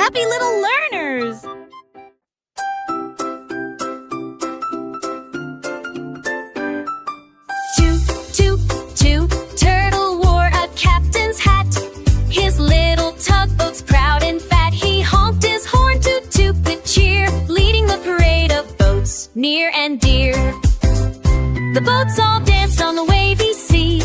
Happy little learners! Toot, toot, toot, Turtle wore a captain's hat. His little tugboat's proud and fat. He honked his horn, toot, toot, with cheer, leading the parade of boats near and dear. The boats all danced on the wavy sea,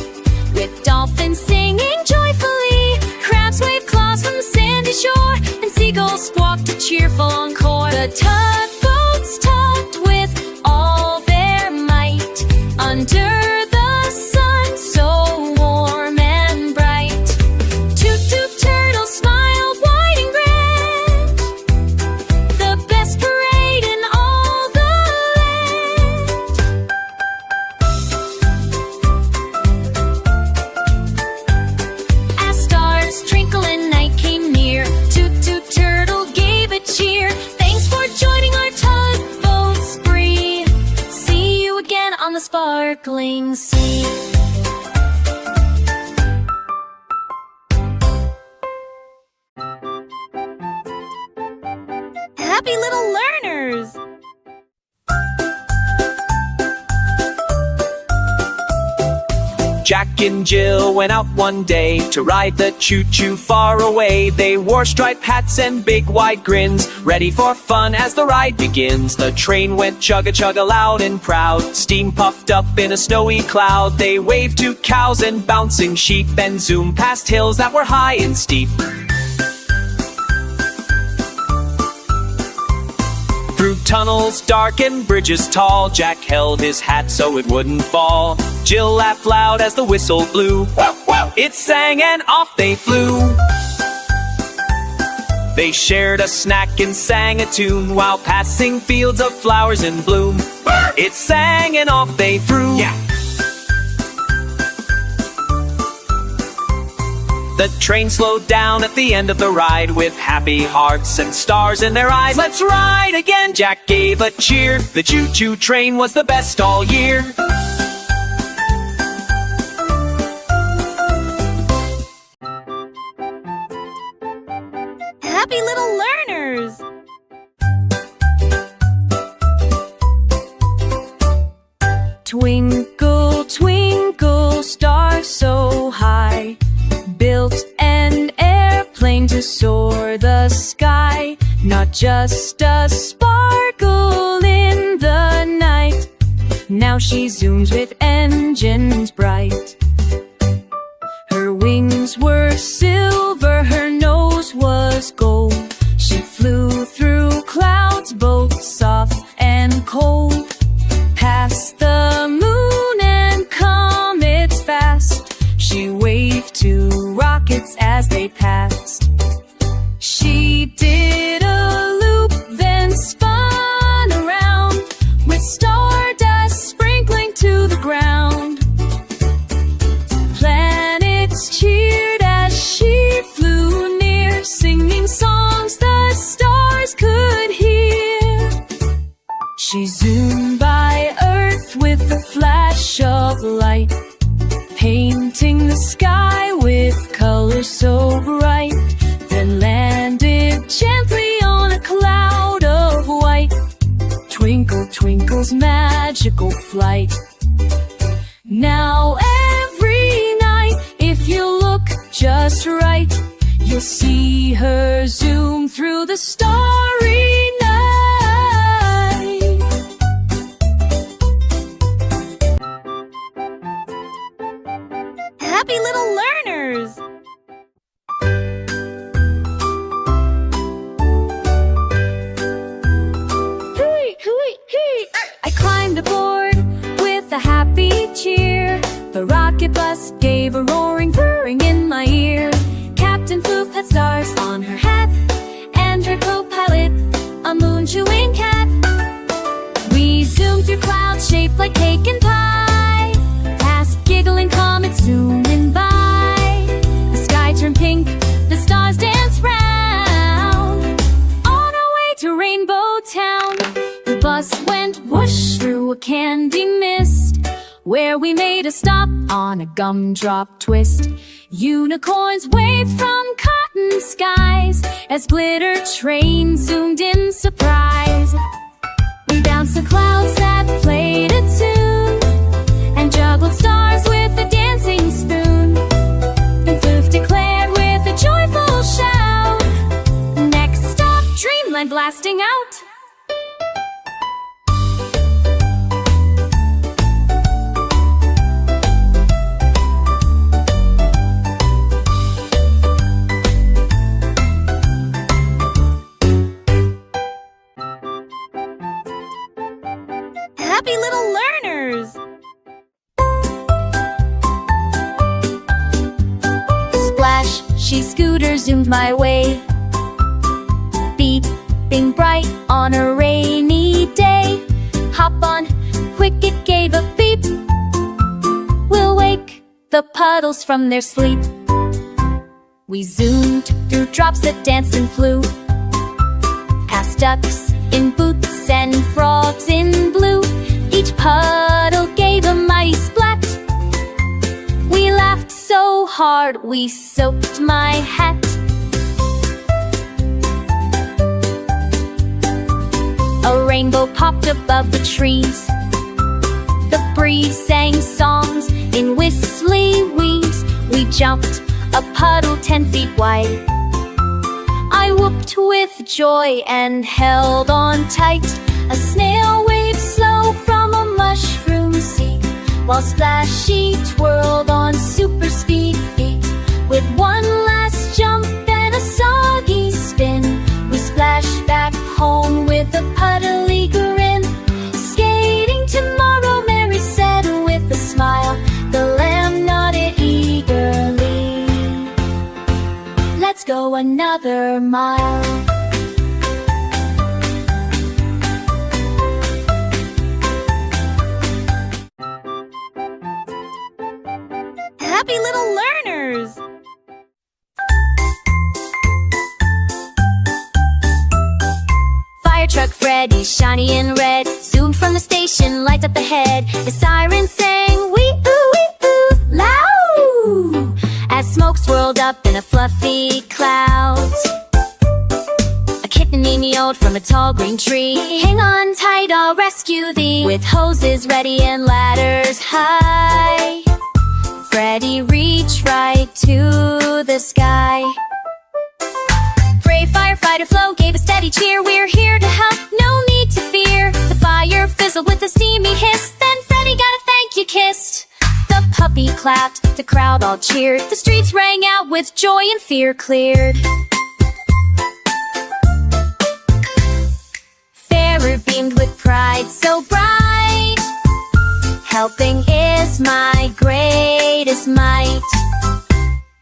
with dolphins singing joyfully. Crabs waved claws from the sandy shore, and seagulls squawked a cheerful encore. The tugboats tugged with all their might under the sun so warm and bright. Toot Toot Turtle smiled wide and grand, the best parade in all the land. As stars twinkle and night came near, Toot Toot Turtle gave a cheer. Thanks for joining our tugboat spree. See you again on the sparkling sea. Happy little learners! Jack and Jill went out one day to ride the choo-choo far away. They wore striped hats and big wide grins, ready for fun as the ride begins. The train went chugga-chugga loud and proud, steam puffed up in a snowy cloud. They waved to cows and bouncing sheep and zoomed past hills that were high and steep. Through tunnels dark and bridges tall, Jack held his hat so it wouldn't fall. Jill laughed loud as the whistle blew. It sang and off they flew. They shared a snack and sang a tune while passing fields of flowers in bloom. It sang and off they flew. The train slowed down at the end of the ride, with happy hearts and stars in their eyes. Let's ride again, Jack gave a cheer. The choo-choo train was the best all year. Happy little learners! Twinkle, twinkle, star so high, built an airplane to soar the sky. Not just a sparkle in the night, now she zooms with engines bright. Her wings were silver, her nose was gold. She flew through clouds both soft and cold, past the moon and comets fast. She waved to rockets as they passed. She did a loop, then spun around, with stardust sprinkling to the ground. Planets cheered as she flew near, singing songs the stars could hear. She zoomed by Earth with a flash of light, painting the sky with colors so bright, then landed gently on a cloud of white. Twinkle, twinkle's magical flight. Now every night, if you look just right, you'll see her zoom through the starry night. Happy little learners! I climbed aboard with a happy cheer. The rocket bus gave a roaring, whirring in my ear. Captain Floof had stars on her hat, and her co-pilot a moon-chewing cat. We zoomed through clouds shaped like cake and pie, past giggling comets zooming by. The sky turned pink, the stars danced round, on our way to Rainbow Town. The bus went whoosh through a candy mist, where we made a stop on a gumdrop twist. Unicorns waved from cotton skies, as glitter train zoomed in surprise. We bounced the clouds that played a tune and juggled stars with a dancing spoon. And Floof declared with a joyful shout, "Next stop, dreamland blasting out." Happy little learners! Splash, she scooter zoomed my way. Beep, being bright on a rainy day. Hop on, quick it gave a beep. We'll wake the puddles from their sleep. We zoomed through drops that danced and flew, past ducks in boots and frogs in blue. Each puddle gave a mighty splat. We laughed so hard we soaked my hat. A rainbow popped above the trees. The breeze sang songs in whistly wheeze. We jumped a puddle 10 feet wide. I whooped with joy and held on tight. A snail waved slow from a mushroom seat, while Splashy twirled on super speed feet. With one last jump and a soggy spin, we splashed back home with a puddly grin. Skating tomorrow, Mary said with a smile. The lamb nodded eagerly. Let's go another mile. Happy little learners! Fire truck Freddy, shiny and red, zoomed from the station, lights up ahead. The siren sang, wee-oo, loud, as smoke swirled up in a fluffy cloud. A kitten meowed from a tall green tree. Hang on tight, I'll rescue thee. With hoses ready and ladders high, Freddy reached right to the sky. Brave firefighter Flo gave a steady cheer. We're here to help, no need to fear. The fire fizzled with a steamy hiss. Then Freddy got a thank you kiss. The puppy clapped, the crowd all cheered. The streets rang out with joy and fear cleared. Fairer beamed with pride so bright. Helping is my greatest might.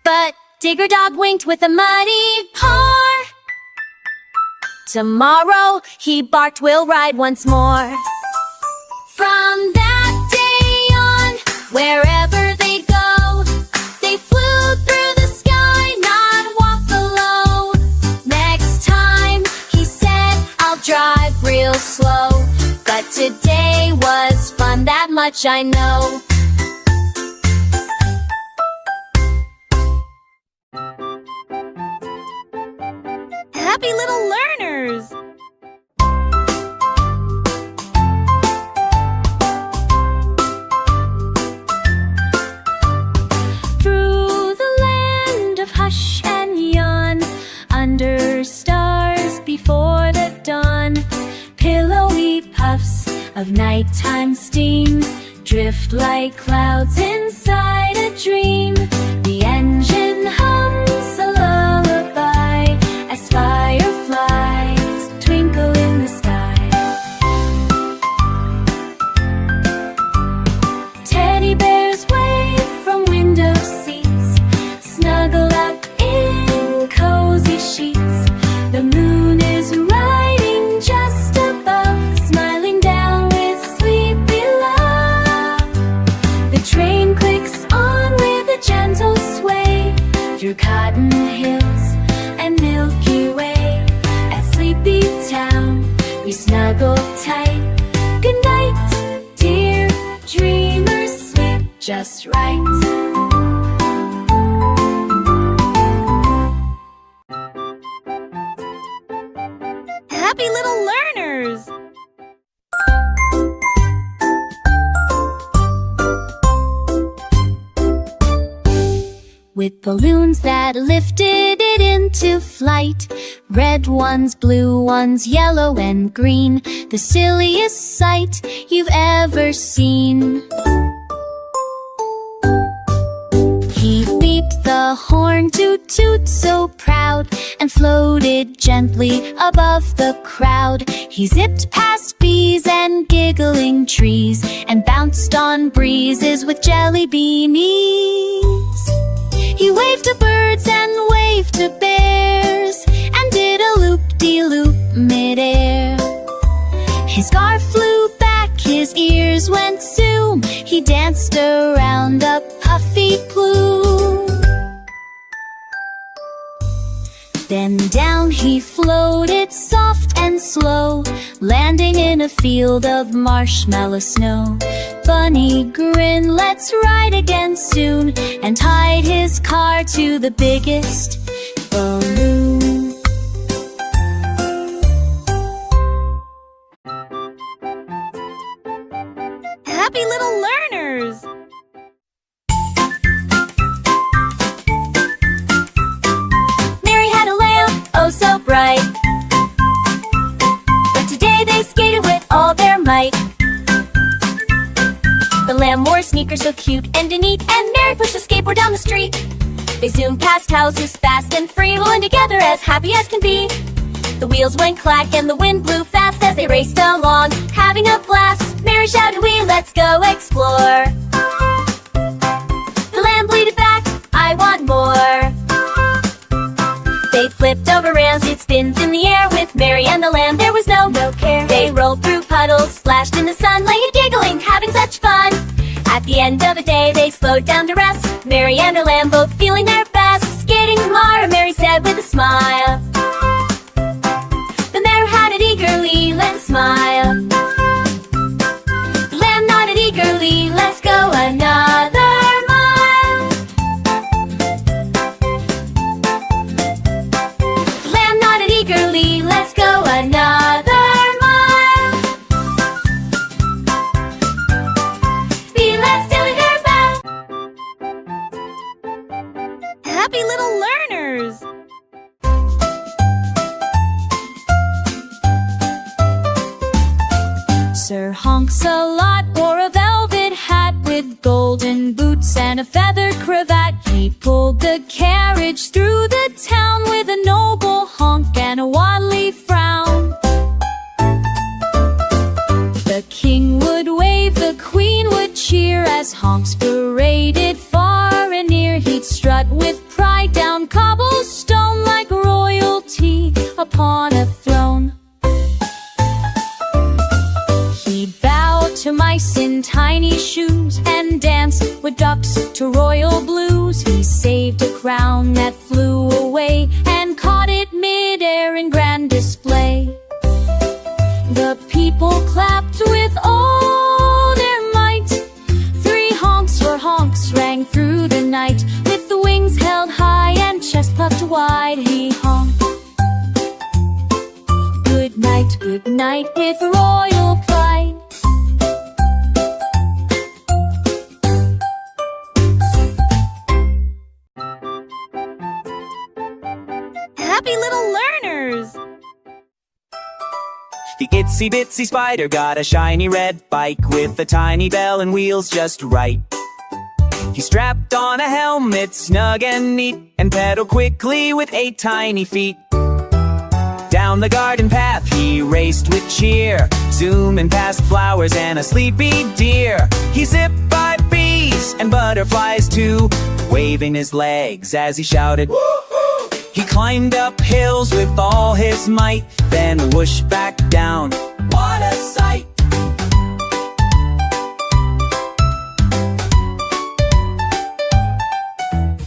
But Digger Dog winked with a muddy paw. Tomorrow, he barked, we'll ride once more. From that day on, wherever they go, they flew through the sky, not walk below. Next time, he said, I'll drive real slow. But today was fun, that much I know. Happy little learners! Through the land of hush and yawn, under stars before the dawn, pillowy puffs of nighttime steam drift like clouds inside a dream. The engine hums a lullaby as fireflies twinkle in the sky. Teddy bears wave from window seats, snuggle up in cozy sheets. The moon is riding just above, smiling down with sleepy love. The train clicks on with a gentle sway through cotton hills and Milky Way. At Sleepy Town, we snuggle tight. Good night, dear dreamers, sleep just right. Happy little learners! With balloons that lifted it into flight, red ones, blue ones, yellow and green, the silliest sight you've ever seen. He beeped the horn, toot toot, so proud, and floated gently above the crowd. He zipped past bees and giggling trees, and bounced on breezes with jelly bean ease. He waved to birds and waved to bears, and did a loop-de-loop midair. His scarf flew back, his ears went zoom, he danced around a puffy plume. Then down he floated, soft and slow, landing in a field of marshmallow snow. Bunny grinned, let's ride again soon, and tied his car to the biggest balloon. Happy little learners! Mary had a lamp, oh so bright, but today they skated with all their might. The lamb wore sneakers so cute and neat, and Mary pushed a skateboard down the street. They zoomed past houses fast and free, rolling together as happy as can be. The wheels went clack and the wind blew fast as they raced along, having a blast. Mary shouted, "Wee, let's go explore." The lamb bleated back, "I want more." They flipped over rails, it spins in the air. With Mary and the lamb there was no care. They rolled through puddles, splashed in the sun, laying giggling, having such fun. At the end of the day they slowed down to rest, Mary and her lamb both feeling their best. Skating tomorrow, Mary said with a smile. The mare had it eagerly, let's smile. The lamb nodded eagerly, let's go another mile. The lamb nodded eagerly, let's go another mile. Be let's doing her best. Happy little learners! Sir Honks-a-Lot wore a velvet hat with golden boots and a feather cravat. He pulled the carriage through the town with a noble honk and a waddly frown. The king would wave, the queen would cheer as honks paraded far and near. He'd strut with pride down cobblestone like royalty upon a throne. He'd bow to mice in tiny shoes and dance with ducks to royal blues. He saved a crown that flew away and caught it mid-air in grand display. The people clapped with all their might. 3 honks for honks rang through the night. With the wings held high and chest puffed wide, he honked. Good night, with royal pride. Happy little learners! The itsy bitsy spider got a shiny red bike with a tiny bell and wheels just right. He strapped on a helmet snug and neat and pedaled quickly with 8 tiny feet. Down the garden path he raced with cheer, zooming past flowers and a sleepy deer. He zipped by bees and butterflies too, waving his legs as he shouted, "Woo-hoo!" He climbed up hills with all his might, then whooshed back down. What a sight!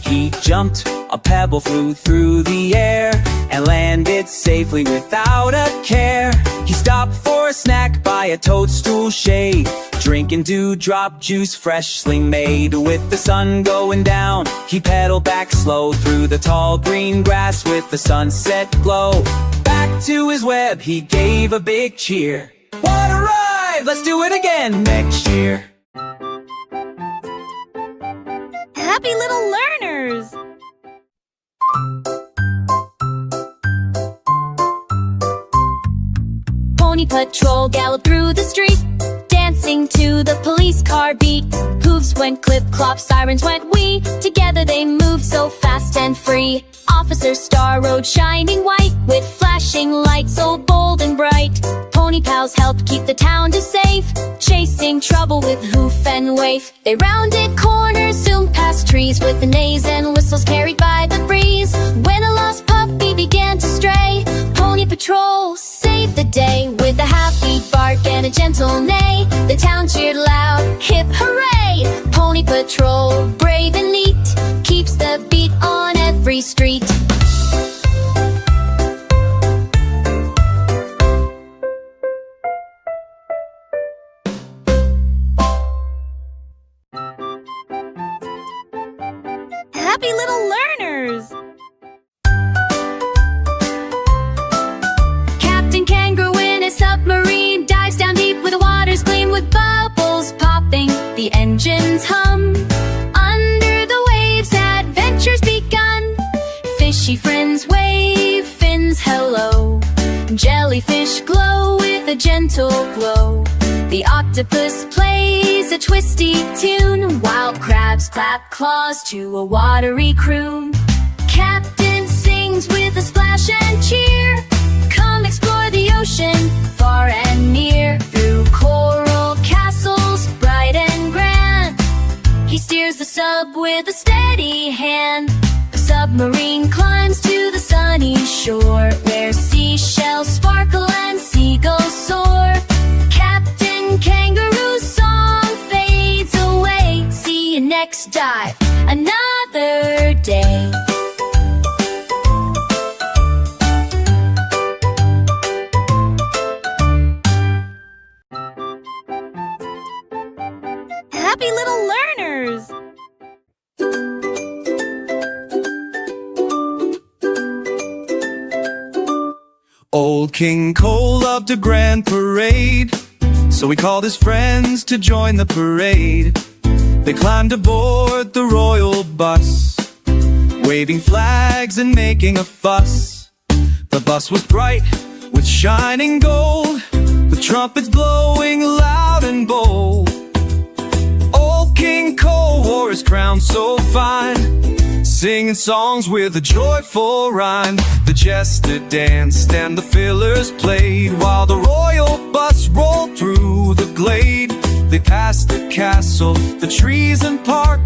He jumped, a pebble flew through the air and landed safely without a care. He stopped for a snack by a toadstool shade, Drinking dewdrop juice freshly made. With the sun going down, he pedaled back slow through the tall green grass with the sunset glow. Back to his web he gave a big cheer. What a ride! Let's do it again next year. Happy little learners! Pony Patrol galloped through the street, dancing to the police car beat. Hooves went clip-clop, sirens went wee. Together they moved so fast and free. Officer Star rode shining white, with flashing lights so bold and bright. Pony pals helped keep the town safe, chasing trouble with hoof and wave. They rounded corners, zoomed past trees, with the neighs and whistles carried by the breeze. When a lost puppy began to stray, Pony Patrol saved the day. With a happy bark and a gentle neigh, the town cheered loud, hip hooray! Pony Patrol, brave and neat, keeps the beat on every street. Happy little learners! Captain Kangaroo in his submarine dives down deep where the waters gleam, with bubbles popping, the engines hum. Under the waves, adventures begun. Fishy friends wave, fins hello. Jellyfish glow with a gentle glow. The octopus plays a twisty tune, while crabs clap claws to a watery croon. Captain sings with a splash and cheer. Come explore the ocean, far and near. Through coral castles, bright and grand, he steers the sub with a steady hand. The submarine climbs to the sunny shore, where seashells sparkle and seagulls soar. Captain Kangaroo's song fades away. See you next dive, another day. Happy little learners! Old King Cole loved a grand parade, so he called his friends to join the parade. They climbed aboard the royal bus, waving flags and making a fuss. The bus was bright with shining gold, the trumpets blowing loud and bold. Old King Cole wore his crown so fine, singing songs with a joyful rhyme. The jester danced and the fiddlers played, while the royal bus rolled through the glade. They passed the castle, the trees and park,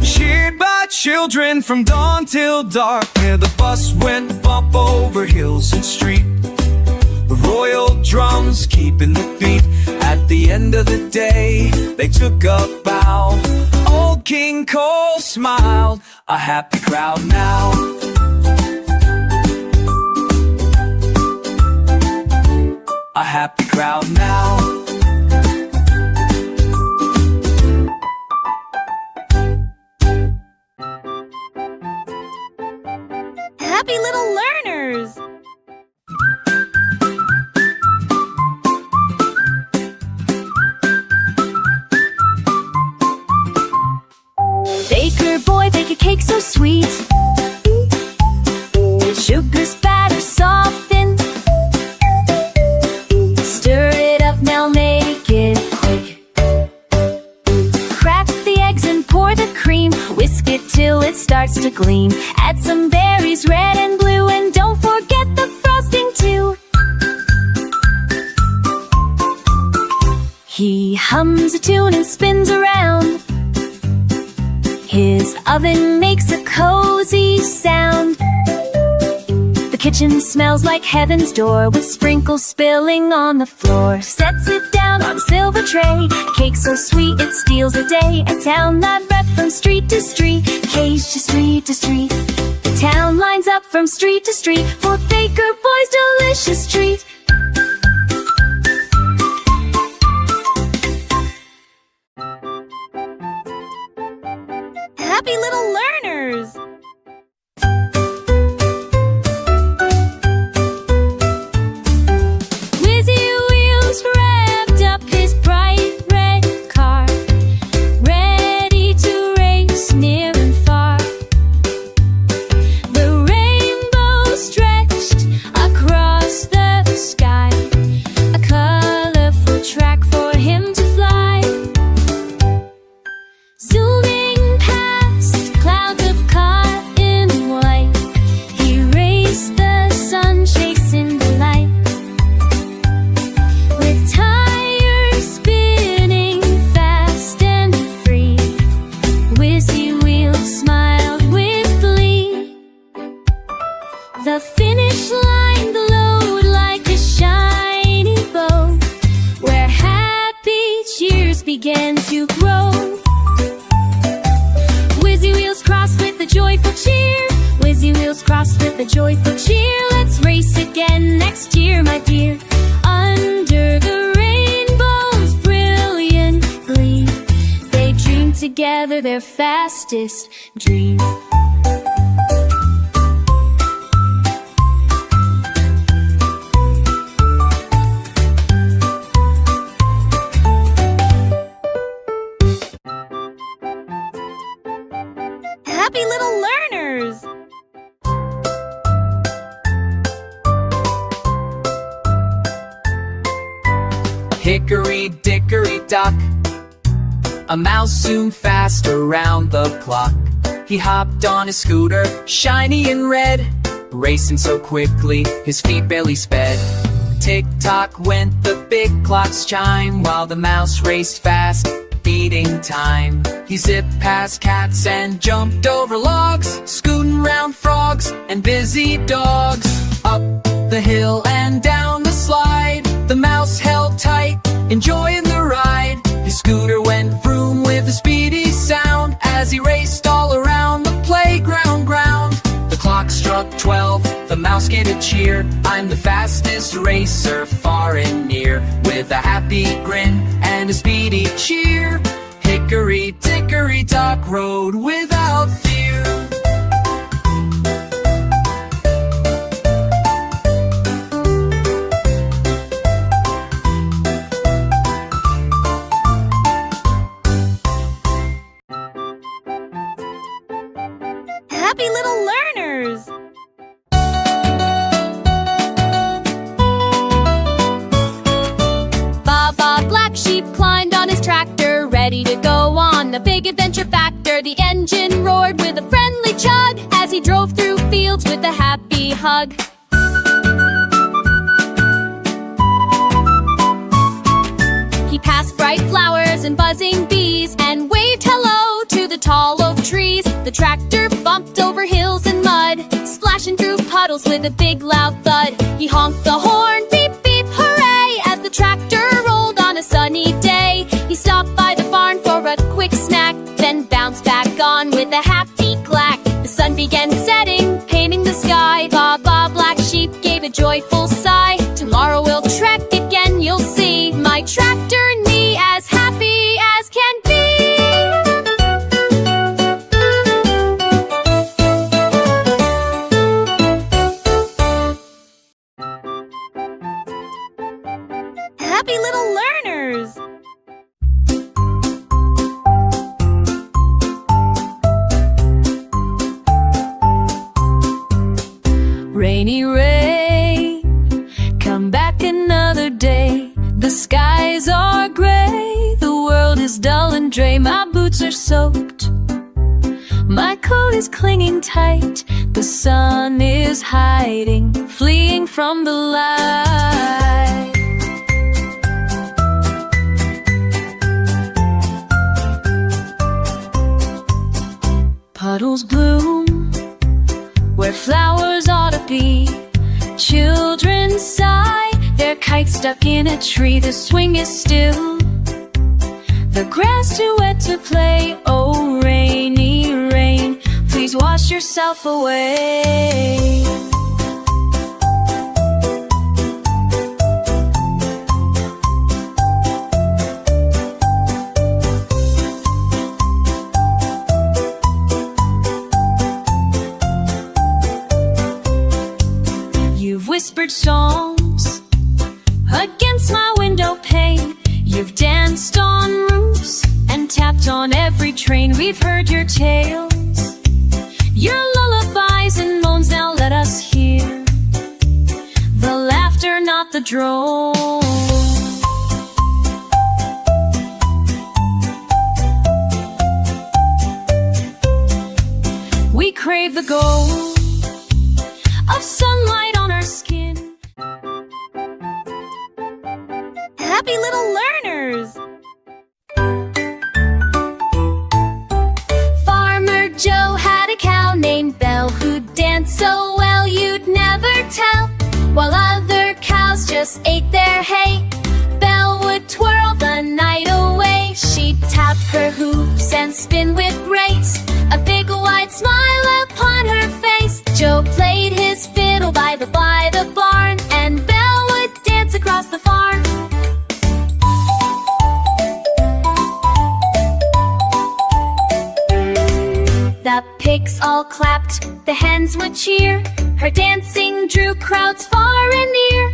cheered by children from dawn till dark. Where the bus went bump over hills and street, the royal drums keeping the beat. At the end of the day, they took a bow. Old King Cole smiled, a happy crowd now. A happy crowd now. Happy little learners! Baker boy, bake a cake so sweet. Sugar spatter soften. Stir it up now, make it quick. Crack the eggs and pour the cream. Whisk it till it starts to gleam. Add some berries, red and blue, and don't forget the frosting too. He hums a tune and spins around. His oven makes a cozy sound. The kitchen smells like heaven's door, with sprinkles spilling on the floor. Sets it down on a silver tray. Cake so sweet it steals a day. A town that read from street to street, cage to street to street. The town lines up from street to street for Baker Boy's delicious treat. little learners! Whizzy Wheels revved up his bright red car, ready to race near and far. The rainbow stretched across the sky, a colorful track for him to fly. Zooming past clouds of cotton white, he raced the sun, chasing the light. With tires spinning fast and free, Whizzy Wheels smiled with glee. The finish line glowed like a shiny bow, where happy cheers began to grow. Whizzy Wheels crossed with a joyful cheer. Whizzy Wheels crossed with a joyful cheer. Let's race again next year, my dear. Under the rainbow's brilliant gleam, they dreamed together their fastest dream. Happy little learners! Hickory dickory dock, a mouse zoomed fast around the clock. He hopped on his scooter, shiny and red, racing so quickly his feet barely sped. Tick-tock went the big clock's chime, while the mouse raced fast, beating time. He zipped past cats and jumped over logs, scooting round frogs and busy dogs. Up the hill and down the slide, the mouse held tight, enjoying the ride. His scooter went vroom with a speedy sound as he raced all around the playground ground. The clock struck 12, the mouse gave a cheer. I'm the fastest racer, far and near. With a happy grin and a speedy cheer, Hickory dickory dock rode without fear. Happy little learners! Baba Black Sheep climbed on his tractor, ready to go on the big adventure factor. The engine roared with a friendly chug as he drove through fields with a happy hug. He passed bright flowers and buzzing bees and waved hello to the tall oak trees. The tractor bumped over hills and mud, splashing through puddles with a big loud thud. He honked the horn, beep beep hooray, as the tractor rolled on a sunny day. He stopped by the barn for a quick snack, then bounced back on with a happy clack. The sun began setting, painting the sky. Baba Black Sheep gave a joyful sigh. Tomorrow we'll trek again, you'll see. My tractor and me as happy as can be. Happy little learners! Rainy rain, come back another day. The skies are gray, the world is dull and gray. My boots are soaked, my coat is clinging tight. The sun is hiding, fleeing from the light. Puddles bloom where flowers ought to be. Children sigh, their kite stuck in a tree. The swing is still, the grass too wet to play. Oh, rainy rain, please wash yourself away. You've whispered songs against my window pane. You've danced on roofs and tapped on every train. We've heard your tales, your lullabies and moans. Now let us hear the laughter, not the drone. We crave the gold of sunlight on our skin. Happy little learners! Farmer Joe had a cow named Belle who danced so well you'd never tell. While other cows just ate their hay, Belle would twirl the night away. She'd tap her hooves and spin with grace, a big wide smile upon her face. Joe played his fiddle by the barn, and Belle would dance across the farm. The pigs all clapped, the hens would cheer. Her dancing drew crowds far and near.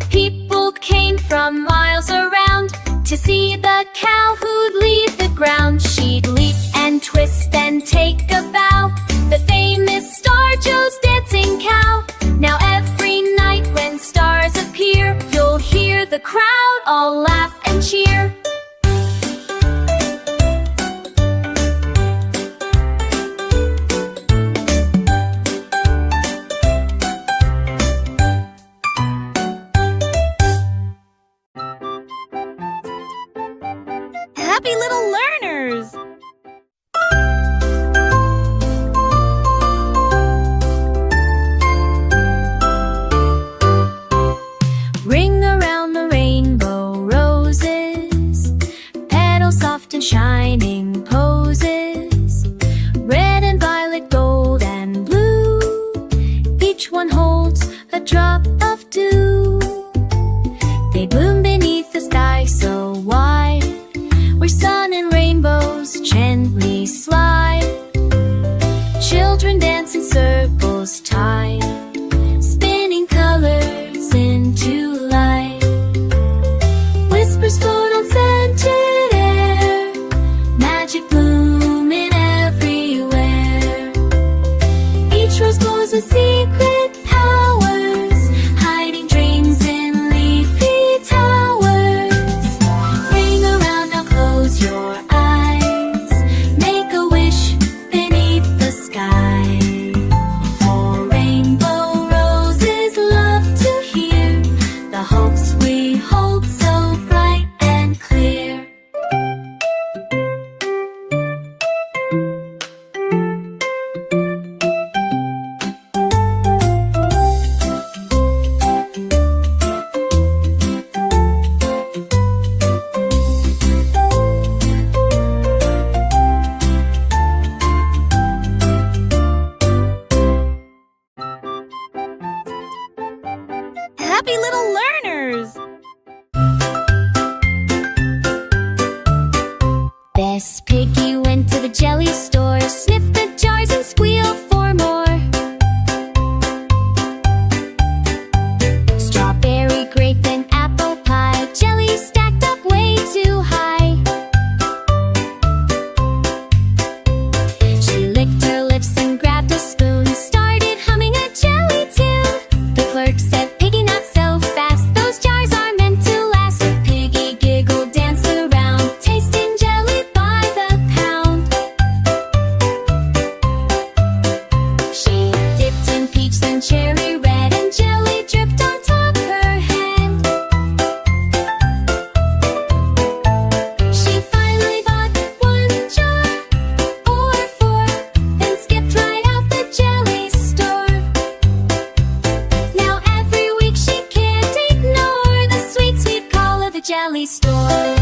People came from miles around to see the cow who'd leave the ground. She'd leap and twist and take a bow, the famous star Joe's dancing cow. Now every night when stars appear, you'll hear the crowd all laugh and cheer. Happy little learners! Ring around the rainbow roses, petals soft and shining poses, red and violet, gold and blue. Each one holds a drop of dew. They bloom beneath the sky so wide, where sun and rainbows gently slide. Children dance in circles tied, spinning colors into light. Whispers float on scented air, magic blooming everywhere. Each rose glows with secret powers, hiding dreams in leafy towers. Ring around, now close your eyes, make a wish beneath the sky. For rainbow roses love to hear the hopes we hold so bright and clear. Happy little learners! Bess Piggy went to the jelly store, sniffed the jars and squealed for more. Strawberry, grape and apple pie, jelly stacked up way too high. She licked her lips and grabbed a spoon, started humming a jelly tune. The clerk said, "Piggy, not so fast, those jars are meant to last." Piggy giggled, danced around, tasting jelly by the pound. She dipped in peach and cherry red, and jelly dripped on top her head. She finally bought one jar or four, then skipped right out the jelly store. Now every week she can't ignore the sweet, sweet call of the jelly store.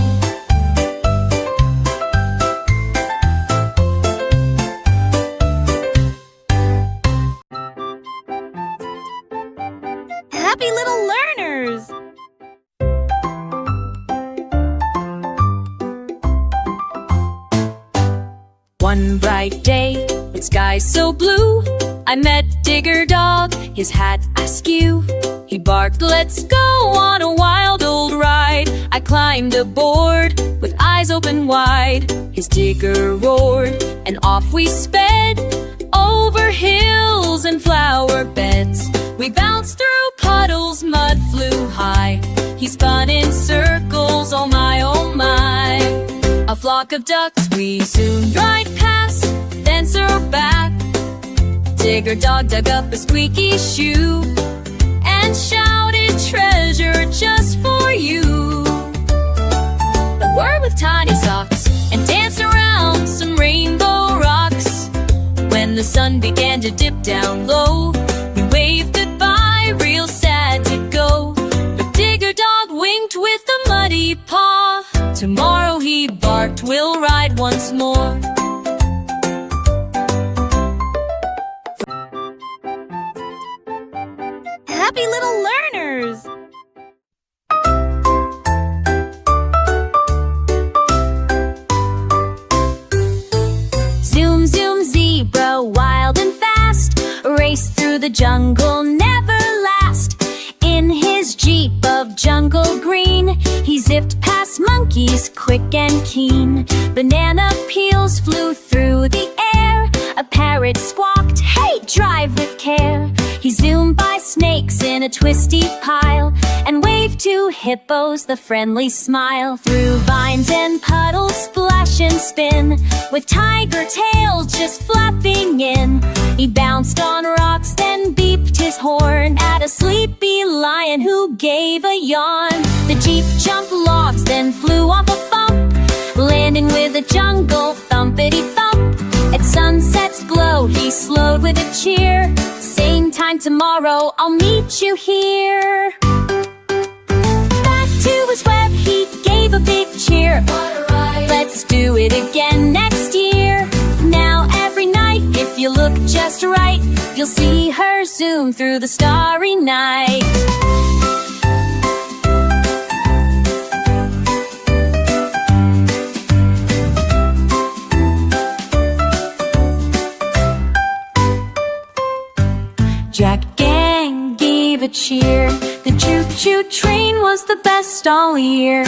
Happy little learners! One bright day, with skies so blue, I met Digger Dog, his hat askew. He barked, "Let's go on a wild old ride." I climbed aboard with eyes open wide. His digger roared, and off we sped, over hills and flower beds. We bounced through puddles, mud flew high. He spun in circles, oh my, oh my. A flock of ducks we soon ride past, then circled back. Digger Dog dug up a squeaky shoe and shouted, "Treasure just for you." But we're with tiny socks and danced around some rainbow rocks. When the sun began to dip down low, we waved goodbye, real sad to go. But Digger Dog winked with a muddy paw. Tomorrow, he barked, we'll ride once more. Happy little learners! Zoom, zoom, zebra, wild and fast, race through the jungle, never last. In his jeep of jungle green, he zipped past monkeys, quick and keen. Banana peels flew through the air. A parrot squawked, "Hey, drive with care." He zoomed by snakes in a twisty pile and waved to hippos, the friendly smile. Through vines and puddles, splash and spin, with tiger tails just flapping in. He bounced on rocks, then beeped his horn at a sleepy lion who gave a yawn. The jeep jumped logs, then flew off a bump, landing with a jungle thumpity-thump. At sunset's glow, he slowed with a cheer. Same time tomorrow, I'll meet you here. Back to his web, he gave a big cheer. What a ride. Let's do it again next year. Now every night, if you look just right, you'll see her zoom through the starry night. Jack Gang gave a cheer. The choo-choo train was the best all year.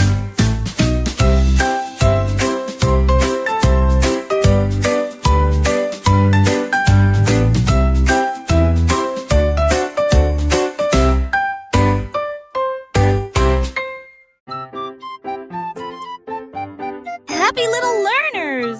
Happy little learners!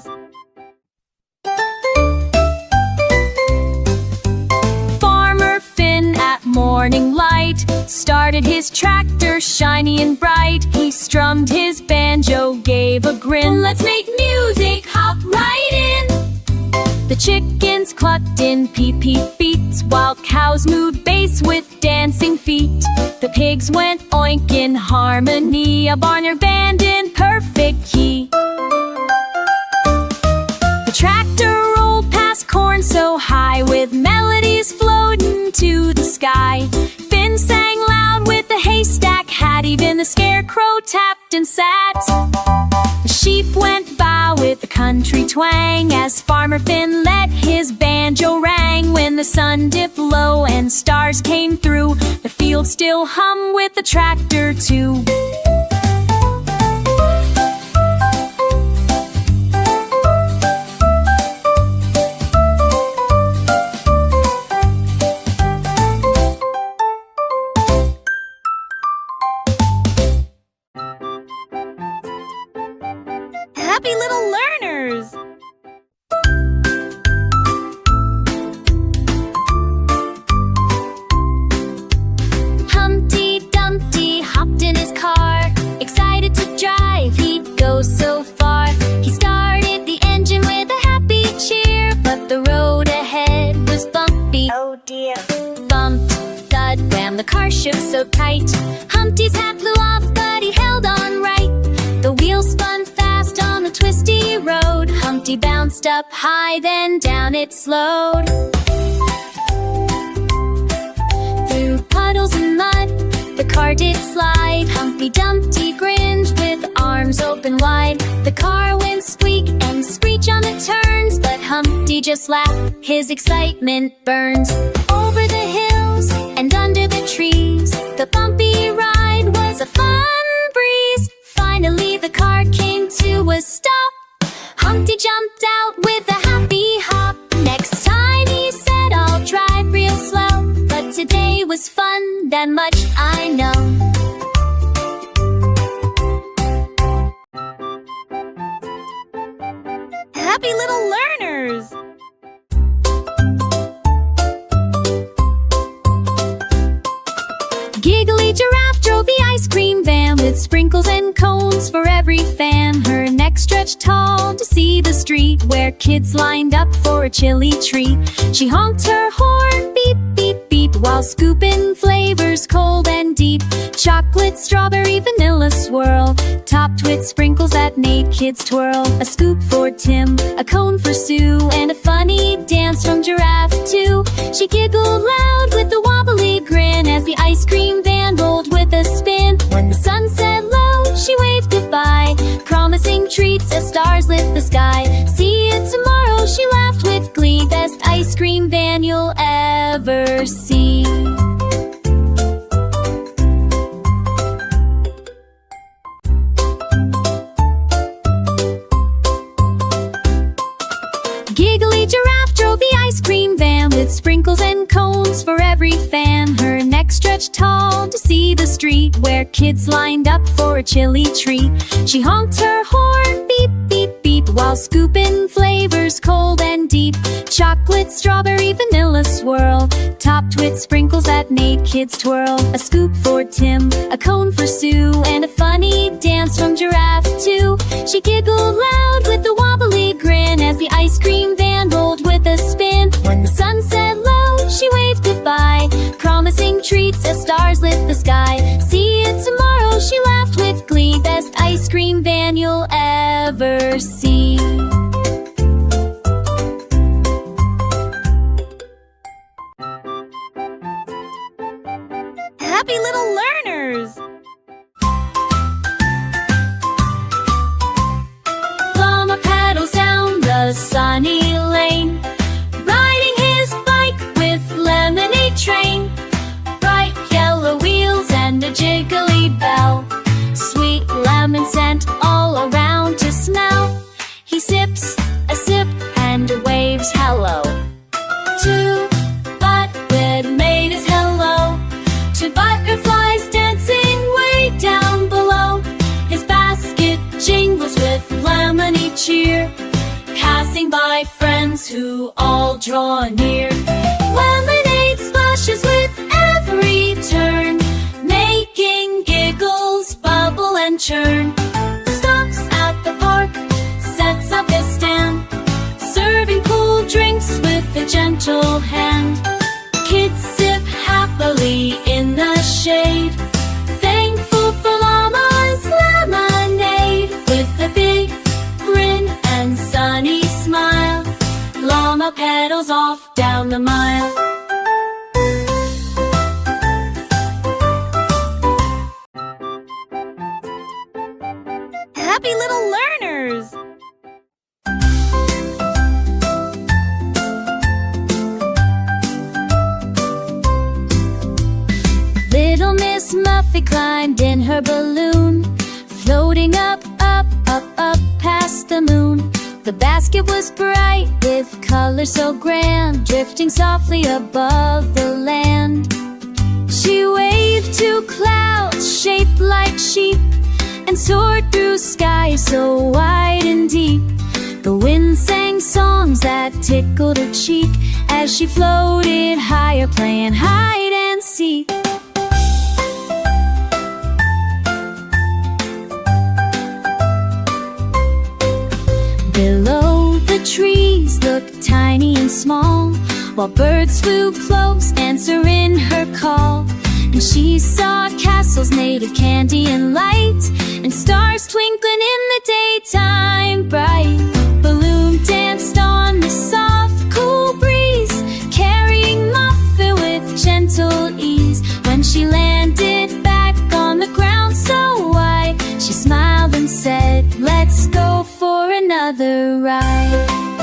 Morning light started his tractor, shiny and bright. He strummed his banjo, gave a grin. "Let's make music, hop right in." The chickens clucked in peep-peep beats, while cows moved bass with dancing feet. The pigs went oink in harmony, a barnyard band in perfect key. The tractor rolled past corn so high, with melodies floating to the sky. Finn sang loud with the haystack hat, even the scarecrow tapped and sat. The sheep went by with a country twang, as Farmer Finn let his banjo rang. When the sun dipped low and stars came through, the field still hummed with the tractor too. Happy little learners! Humpty Dumpty hopped in his car, excited to drive, he'd go so far. He started the engine with a happy cheer, but the road ahead was bumpy. Oh dear! Bump, thud, wham, the car shook so tight. Humpty's hat flew off, but he held on right. The wheels spun fast on the twisty road. Humpty bounced up high, then down it slowed. Through puddles and mud, the car did slide. Humpty Dumpty grinned with arms open wide. The car went squeak and screech on the turns, but Humpty just laughed, his excitement burns. Over the hills and under the trees, the bumpy ride was a fun breeze. Finally the car came to a stop. Humpty jumped out with a happy hop. Next time he said, I'll drive real slow, but today was fun, that much I know. Happy little learners! Giggly Giraffe drove the ice cream van with sprinkles and cones for every fan. Her neck stretched tall to see the street where kids lined up for a chilly treat. She honked her horn, beep, beep, beep, while scooping flavors cold and deep. Chocolate, strawberry, vanilla swirl, topped with sprinkles that made kids twirl. A scoop for Tim, a cone for Sue, and a funny dance from Giraffe too. She giggled loud with a wobbly grin as the ice cream van rolled with a spin. When the sun set low, she waved goodbye, promising treats as stars lit the sky. See you tomorrow, she laughed with glee. Best ice cream van you'll ever see. Giggly Giraffe drove the ice cream van with sprinkles and cones for every fan. Her neck stretched tall to see the street where kids lined up for a chilly treat. She honked her horn, beep, beep, beep, while scooping flavors cold and deep. Chocolate, strawberry, vanilla swirl, topped with sprinkles that made kids twirl. A scoop for Tim, a cone for Sue, and a funny dance from Giraffe too. She giggled loud with a wobbly grin as the ice cream van rolled with a spin. When the sun set low, she waved goodbye, promising treats as stars lit the sky. See you tomorrow, she laughed with glee. Best ice cream van you'll ever see. Happy little learners! Llama paddles down the sunny lane, riding his bike with lemonade train. Bright yellow wheels and a jiggly bell, sweet lemon scent all around to smell. He sips a sip and waves hello to Butthead made his hello to butterflies dancing way down below. His basket jingles with lemony cheer, passing by friends who all draw near. Lemonade splashes with every turn, making giggles bubble and churn. Stops at the park, sets up his stand, serving cool drinks with a gentle hand. Kids sip happily in the shade, thankful for Llama's lemonade. With a big grin and sunny smile, Llama pedals off down the mile. Happy little learners! Little Miss Muffy climbed in her balloon, floating up, up, up, up past the moon. The basket was bright with colors so grand, drifting softly above the land. She waved to clouds shaped like sheep and soared through skies so wide and deep. The wind sang songs that tickled her cheek as she floated higher, playing hide and seek. Below the trees looked tiny and small, while birds flew close, answering her call. And she saw castles made of candy and light, and stars twinkling in the daytime bright. Balloon danced on the soft, cool breeze, carrying Muffin with gentle ease. When she landed back on the ground so wide, she smiled and said, "Let's go for another ride."